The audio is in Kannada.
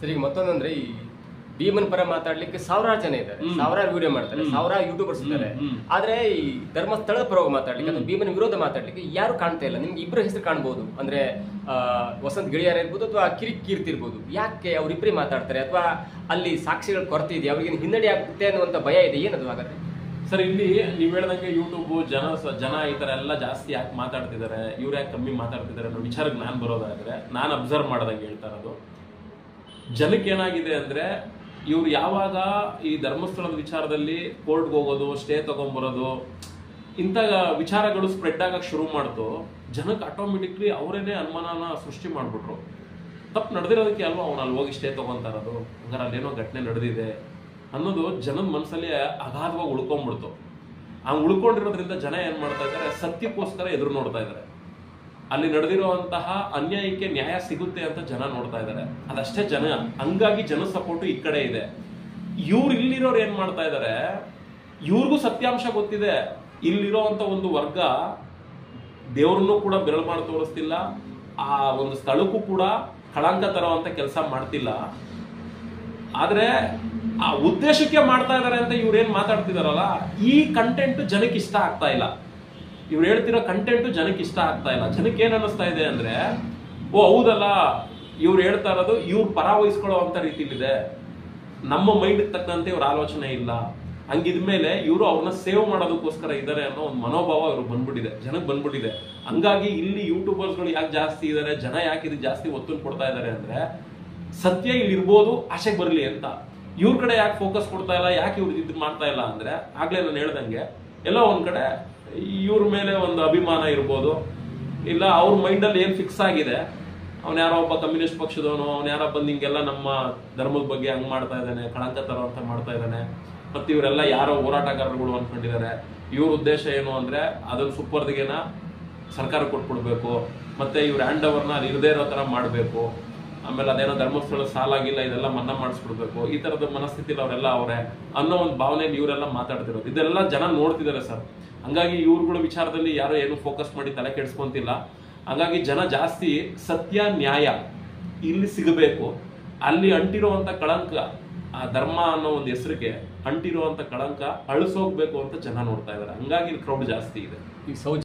ಸರ್, ಈಗ ಮತ್ತೊಂದಂದ್ರೆ ಈ ಭೀಮನ್ ಪರ ಮಾತಾಡ್ಲಿಕ್ಕೆ ಸಾವಿರಾರು ಜನ ಇದ್ದಾರೆ, ಸಾವಿರಾರು ವಿಡಿಯೋ ಮಾಡ್ತಾರೆ, ಸಾವಿರಾರು ಯೂಟ್ಯೂಬರ್ಸ್ ಇದ್ದಾರೆ. ಆದ್ರೆ ಈ ಧರ್ಮಸ್ಥಳದ ಪರವಾಗಿ ಮಾತಾಡ್ಲಿಕ್ಕೆ ಅಥವಾ ಭೀಮನ ವಿರೋಧ ಮಾತಾಡ್ಲಿಕ್ಕೆ ಯಾರು ಕಾಣ್ತಾ ಇಲ್ಲ. ನಿಮ್ಗೆ ಇಬ್ಬರ ಹೆಸರು ಕಾಣ್ಬೋದು, ಅಂದ್ರೆ ವಸಂತ್ ಗಿಳಿಯಾರ ಇರ್ಬೋದು ಅಥವಾ ಕಿರಿಕ್ ಕೀರ್ತಿ ಇರ್ಬೋದು. ಯಾಕೆ ಅವ್ರಿಬ್ಬರೇ ಮಾತಾಡ್ತಾರೆ? ಅಥವಾ ಅಲ್ಲಿ ಸಾಕ್ಷಿಗಳ ಕೊರತೆ ಇದೆ, ಅವ್ರಿಗೆ ಹಿನ್ನಡೆ ಆಗುತ್ತೆ ಅನ್ನುವಂತ ಭಯ ಇದೆ, ಏನದು ಹಾಗಾದ್ರೆ? ಸರ್, ಇಲ್ಲಿ ನೀವ್ ಹೇಳ್ದಂಗೆ ಯೂಟ್ಯೂಬ್ ಜನ ಈ ತರ ಎಲ್ಲ ಜಾಸ್ತಿ ಯಾಕೆ ಮಾತಾಡ್ತಿದ್ದಾರೆ, ಇವ್ರು ಯಾಕೆ ಕಮ್ಮಿ ಮಾತಾಡ್ತಿದ್ದಾರೆ ಅನ್ನೋ ವಿಚಾರಕ್ಕೆ ನಾನು ಬರೋದಾದ್ರೆ, ನಾನು ಅಬ್ಸರ್ವ್ ಮಾಡ್ದಂಗೆ ಹೇಳ್ತಾ ಇರೋದು, ಜನಕ್ಕೆ ಏನಾಗಿದೆ ಅಂದ್ರೆ, ಇವ್ರು ಯಾವಾಗ ಈ ಧರ್ಮಸ್ಥಳದ ವಿಚಾರದಲ್ಲಿ ಕೋರ್ಟ್ಗೆ ಹೋಗೋದು, ಸ್ಟೇ ತಗೊಂಡ್ಬರೋದು, ಇಂಥ ವಿಚಾರಗಳು ಸ್ಪ್ರೆಡ್ ಆಗಕ್ಕೆ ಶುರು ಮಾಡ್ತು, ಜನಕ್ಕೆ ಆಟೋಮೆಟಿಕ್ಲಿ ಅವರೇನೆ ಅನುಮಾನನ ಸೃಷ್ಟಿ ಮಾಡ್ಬಿಟ್ರು. ತಪ್ಪು ನಡೆದಿರೋದಕ್ಕೆ ಅಲ್ವಾ ಅವ್ನು ಅಲ್ಲಿ ಹೋಗಿ ಸ್ಟೇ ತಗೊಂತ ಇರೋದು, ಹಂಗಾರೆ ಅಲ್ಲೇನೋ ಘಟನೆ ನಡೆದಿದೆ ಅನ್ನೋದು ಜನದ ಮನಸ್ಸಲ್ಲಿ ಅಗಾಧವಾಗಿ ಉಳ್ಕೊಂಡ್ಬಿಡ್ತು. ಹಂಗೆ ಉಳ್ಕೊಂಡಿರೋದ್ರಿಂದ ಜನ ಏನ್ ಮಾಡ್ತಾ ಇದ್ದಾರೆ, ಸತ್ಯಕ್ಕೋಸ್ಕರ ಎದುರು ನೋಡ್ತಾ ಇದ್ದಾರೆ. ಅಲ್ಲಿ ನಡೆದಿರುವಂತಹ ಅನ್ಯಾಯಕ್ಕೆ ನ್ಯಾಯ ಸಿಗುತ್ತೆ ಅಂತ ಜನ ನೋಡ್ತಾ ಇದ್ದಾರೆ, ಅದಷ್ಟೇ ಜನ. ಹಂಗಾಗಿ ಜನ ಸಪೋರ್ಟ್ ಈ ಕಡೆ ಇದೆ. ಇಲ್ಲಿರೋರು ಏನ್ ಮಾಡ್ತಾ ಇದ್ದಾರೆ, ಇವ್ರಿಗೂ ಸತ್ಯಾಂಶ ಗೊತ್ತಿದೆ. ಇಲ್ಲಿರೋಂತ ಒಂದು ವರ್ಗ ದೇವ್ರನ್ನೂ ಕೂಡ ಬೆರಳು ಮಾಡಿ ತೋರಿಸ್ತಿಲ್ಲ, ಆ ಒಂದು ಸ್ಥಳಕ್ಕೂ ಕೂಡ ಕಳಂಕ ತರುವಂತ ಕೆಲಸ ಮಾಡ್ತಿಲ್ಲ. ಆದ್ರೆ ಆ ಉದ್ದೇಶಕ್ಕೆ ಮಾಡ್ತಾ ಇದಾರೆ ಅಂತ ಇವ್ರೇನ್ ಮಾತಾಡ್ತಿದಾರಲ್ಲ, ಈ ಕಂಟೆಂಟ್ ಜನಕ್ಕೆ ಇಷ್ಟ ಆಗ್ತಾ ಇಲ್ಲ. ಇವ್ರು ಹೇಳ್ತಿರೋ ಕಂಟೆಂಟ್ ಜನಕ್ಕೆ ಇಷ್ಟ ಆಗ್ತಾ ಇಲ್ಲ. ಜನಕ್ಕೆ ಏನ್ ಅನ್ನಿಸ್ತಾ ಇದೆ ಅಂದ್ರೆ, ಓ ಹೌದಲ್ಲ, ಇವ್ರು ಹೇಳ್ತಾ ಇರೋದು ಇವ್ರು ಪರ ವಹಿಸ್ಕೊಳ್ಳೋ ಅಂತ ರೀತಿಲಿದೆ, ನಮ್ಮ ಮೈಂಡ್ ತಕ್ಕಂತೆ ಇವ್ರ ಆಲೋಚನೆ ಇಲ್ಲ. ಹಂಗಿದ್ಮೇಲೆ ಇವರು ಅವ್ರನ್ನ ಸೇವ್ ಮಾಡೋದಕ್ಕೋಸ್ಕರ ಇದ್ದಾರೆ ಅನ್ನೋ ಒಂದು ಮನೋಭಾವ ಇವ್ರು ಬಂದ್ಬಿಟ್ಟಿದೆ, ಜನಕ್ಕೆ ಬಂದ್ಬಿಟ್ಟಿದೆ. ಹಂಗಾಗಿ ಇಲ್ಲಿ ಯೂಟ್ಯೂಬರ್ಸ್ಗಳು ಯಾಕೆ ಜಾಸ್ತಿ ಇದಾರೆ, ಜನ ಯಾಕೆ ಇದಕ್ಕೆ ಜಾಸ್ತಿ ಒತ್ತು ಕೊಡ್ತಾ ಇದಾರೆ ಅಂದ್ರೆ, ಸತ್ಯ ಇಲ್ಲಿ ಇರ್ಬೋದು, ಆಸೆಗೆ ಬರಲಿ ಅಂತ. ಇವ್ರ ಕಡೆ ಯಾಕೆ ಫೋಕಸ್ ಕೊಡ್ತಾ ಇಲ್ಲ, ಯಾಕೆ ಇವ್ರು ಇದು ಮಾಡ್ತಾ ಇಲ್ಲ ಅಂದ್ರೆ, ಆಗ್ಲೇ ನಾನು ಹೇಳ್ದಂಗೆ ಎಲ್ಲೋ ಒಂದ್ ಕಡೆ ಇವ್ರ ಮೇಲೆ ಒಂದು ಅಭಿಮಾನ ಇರ್ಬೋದು, ಇಲ್ಲ ಅವ್ರ ಮೈಂಡಲ್ಲಿ ಏನ್ ಫಿಕ್ಸ್ ಆಗಿದೆ, ಅವ್ನು ಯಾರೋ ಒಬ್ಬ ಕಮ್ಯುನಿಸ್ಟ್ ಪಕ್ಷದವನು, ಅವ್ನು ಯಾರೋ ಬಂದು ಹಿಂಗೆಲ್ಲ ನಮ್ಮ ಧರ್ಮದ ಬಗ್ಗೆ ಹಂಗ್ ಮಾಡ್ತಾ ಇದ್ದಾನೆ, ಕಳಂಕ ತರೋ ಅಂತ ಮಾಡ್ತಾ ಇದ್ದಾನೆ, ಮತ್ತೆ ಇವರೆಲ್ಲ ಯಾರೋ ಹೋರಾಟಗಾರರುಗಳು ಅನ್ಕೊಂಡಿದ್ದಾರೆ. ಇವ್ರ ಉದ್ದೇಶ ಏನು ಅಂದ್ರೆ, ಅದನ್ನ ಸುಪ್ಪರ್ದಿಗೆನ ಸರ್ಕಾರ ಕೊಟ್ಬಿಡ್ಬೇಕು, ಮತ್ತೆ ಇವ್ರ ಹ್ಯಾಂಡ್ ಓವರ್ನ ಅಲ್ಲಿ ಇರದೇ ಇರೋ ತರ ಮಾಡ್ಬೇಕು, ಆಮೇಲೆ ಅದೇನೋ ಧರ್ಮಸ್ಥಳ ಸಾಲಾಗಿಲ್ಲ ಇದೆಲ್ಲ ಮನ್ನಾ ಮಾಡಿಸ್ಬಿಡ್ಬೇಕು, ಈ ತರದ ಮನಸ್ಥಿತಿಲಿ ಅವರೆಲ್ಲ ಅವರೇ ಅನ್ನೋ ಒಂದು ಭಾವನೆಯಲ್ಲಿ ಇವರೆಲ್ಲ ಮಾತಾಡ್ತಿರೋದು. ಇದೆಲ್ಲ ಜನ ನೋಡ್ತಿದ್ದಾರೆ ಸರ್. ಹಂಗಾಗಿ ಇವ್ರುಗಳ ವಿಚಾರದಲ್ಲಿ ಯಾರೋ ಏನು ಫೋಕಸ್ ಮಾಡಿ ತಲೆ ಕೆಡಿಸ್ಕೊಂತಿಲ್ಲ. ಹಂಗಾಗಿ ಜನ ಜಾಸ್ತಿ ಸತ್ಯ ನ್ಯಾಯ ಇಲ್ಲಿ ಸಿಗಬೇಕು, ಅಲ್ಲಿ ಅಂಟಿರುವಂತ ಕಳಂಕ, ಆ ಧರ್ಮ ಅನ್ನೋ ಒಂದು ಹೆಸರಿಗೆ ಅಂಟಿರುವಂತ ಕಳಂಕ ಅಳಿಸೋಗ್ಬೇಕು ಅಂತ ಜನ ನೋಡ್ತಾ ಇದ್ದಾರೆ. ಹಂಗಾಗಿ ಕ್ರೌಡ್ ಜಾಸ್ತಿ ಇದೆ. ಈ